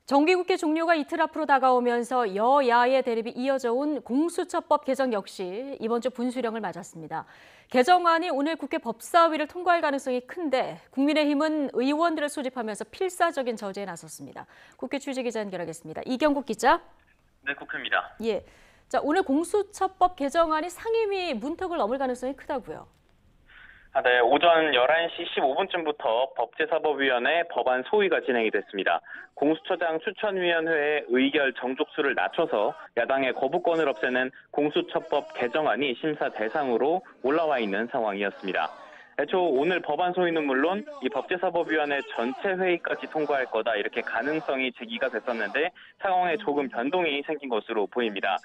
정기국회 종료가 이틀 앞으로 다가오면서 여야의 대립이 이어져 온 공수처법 개정 역시 이번 주 분수령을 맞았습니다. 개정안이 오늘 국회 법사위를 통과할 가능성이 큰데 국민의힘은 의원들을 소집하면서 필사적인 저지에 나섰습니다. 국회 취재기자 연결하겠습니다. 이경국 기자. 네, 국회입니다. 예. 자, 오늘 공수처법 개정안이 상임위 문턱을 넘을 가능성이 크다고요. 네, 오전 11시 15분쯤부터 법제사법위원회 법안 소위가 진행이 됐습니다. 공수처장 추천위원회의 의결 정족수를 낮춰서 야당의 거부권을 없애는 공수처법 개정안이 심사 대상으로 올라와 있는 상황이었습니다. 애초 오늘 법안 소위는 물론 이 법제사법위원회 전체 회의까지 통과할 거다 이렇게 가능성이 제기가 됐었는데 상황에 조금 변동이 생긴 것으로 보입니다.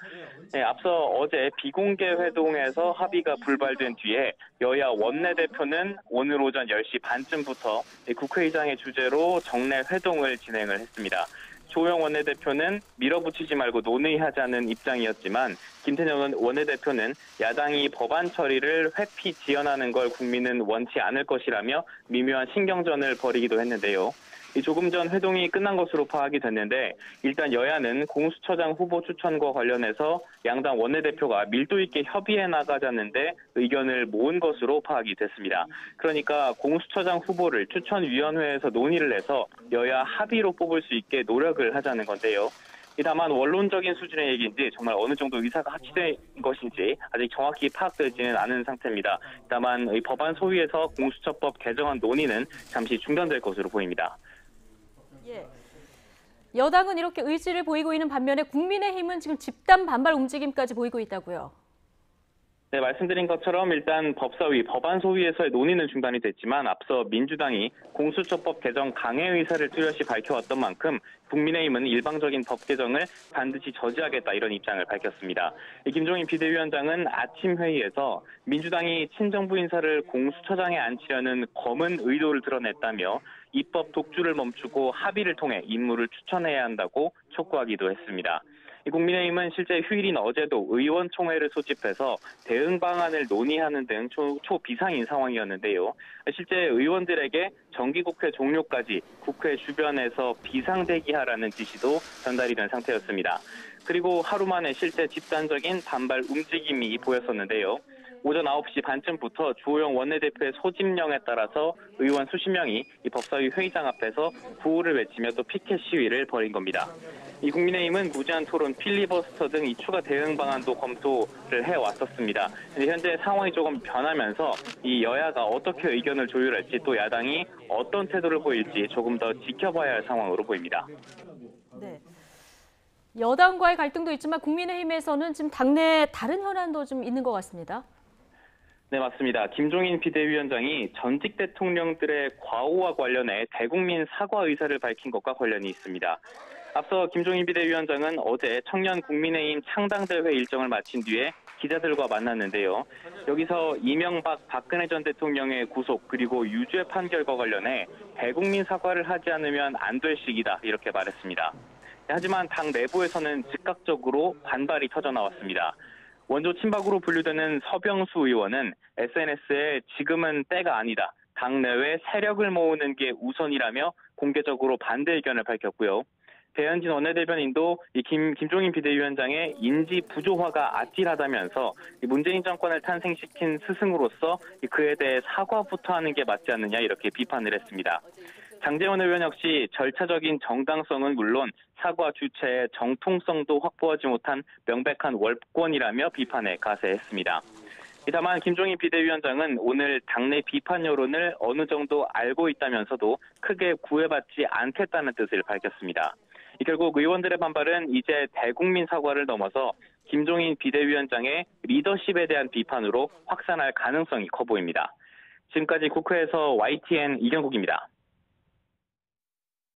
네, 앞서 어제 비공개 회동에서 합의가 불발된 뒤에 여야 원내대표는 오늘 오전 10시 반쯤부터 국회의장의 주재로 정례 회동을 진행을 했습니다. 조영 원내대표는 밀어붙이지 말고 논의하자는 입장이었지만 김태년 원내대표는 야당이 법안 처리를 회피 지연하는 걸 국민은 원치 않을 것이라며 미묘한 신경전을 벌이기도 했는데요. 조금 전 회동이 끝난 것으로 파악이 됐는데 일단 여야는 공수처장 후보 추천과 관련해서 양당 원내대표가 밀도 있게 협의해 나가자는데 의견을 모은 것으로 파악이 됐습니다. 그러니까 공수처장 후보를 추천위원회에서 논의를 해서 여야 합의로 뽑을 수 있게 노력을 하자는 건데요. 다만 원론적인 수준의 얘기인지 정말 어느 정도 의사가 합치된 것인지 아직 정확히 파악되지는 않은 상태입니다. 다만 이 법안 소위에서 공수처법 개정안 논의는 잠시 중단될 것으로 보입니다. 예. 여당은 이렇게 의지를 보이고 있는 반면에 국민의힘은 지금 집단 반발 움직임까지 보이고 있다고요. 네, 말씀드린 것처럼 일단 법사위, 법안 소위에서의 논의는 중단이 됐지만 앞서 민주당이 공수처법 개정 강행 의사를 뚜렷이 밝혀왔던 만큼 국민의힘은 일방적인 법 개정을 반드시 저지하겠다 이런 입장을 밝혔습니다. 김종인 비대위원장은 아침 회의에서 민주당이 친정부 인사를 공수처장에 앉히려는 검은 의도를 드러냈다며 입법 독주를 멈추고 합의를 통해 인물을 추천해야 한다고 촉구하기도 했습니다. 국민의힘은 실제 휴일인 어제도 의원총회를 소집해서 대응 방안을 논의하는 등 초비상인 상황이었는데요. 실제 의원들에게 정기국회 종료까지 국회 주변에서 비상대기하라는 지시도 전달이 된 상태였습니다. 그리고 하루 만에 실제 집단적인 반발 움직임이 보였었는데요. 오전 9시 반쯤부터 주호영 원내대표의 소집령에 따라서 의원 수십 명이 이 법사위 회의장 앞에서 구호를 외치며 또 피켓 시위를 벌인 겁니다. 이 국민의힘은 무제한 토론, 필리버스터 등 이 추가 대응 방안도 검토를 해왔었습니다. 근데 현재 상황이 조금 변하면서 이 여야가 어떻게 의견을 조율할지 또 야당이 어떤 태도를 보일지 조금 더 지켜봐야 할 상황으로 보입니다. 네. 여당과의 갈등도 있지만 국민의힘에서는 지금 당내 다른 현안도 좀 있는 것 같습니다. 네, 맞습니다. 김종인 비대위원장이 전직 대통령들의 과오와 관련해 대국민 사과 의사를 밝힌 것과 관련이 있습니다. 앞서 김종인 비대위원장은 어제 청년 국민의힘 창당대회 일정을 마친 뒤에 기자들과 만났는데요. 여기서 이명박, 박근혜 전 대통령의 구속 그리고 유죄 판결과 관련해 대국민 사과를 하지 않으면 안 될 시기다 이렇게 말했습니다. 하지만 당 내부에서는 즉각적으로 반발이 터져나왔습니다. 원조 친박으로 분류되는 서병수 의원은 SNS에 지금은 때가 아니다. 당내외 세력을 모으는 게 우선이라며 공개적으로 반대 의견을 밝혔고요. 배현진 원내대변인도 김종인 비대위원장의 인지 부조화가 아찔하다면서 문재인 정권을 탄생시킨 스승으로서 그에 대해 사과부터 하는 게 맞지 않느냐 이렇게 비판을 했습니다. 장제원 의원 역시 절차적인 정당성은 물론 사과 주체의 정통성도 확보하지 못한 명백한 월권이라며 비판에 가세했습니다. 다만 김종인 비대위원장은 오늘 당내 비판 여론을 어느 정도 알고 있다면서도 크게 구애받지 않겠다는 뜻을 밝혔습니다. 결국 의원들의 반발은 이제 대국민 사과를 넘어서 김종인 비대위원장의 리더십에 대한 비판으로 확산할 가능성이 커 보입니다. 지금까지 국회에서 YTN 이경국입니다.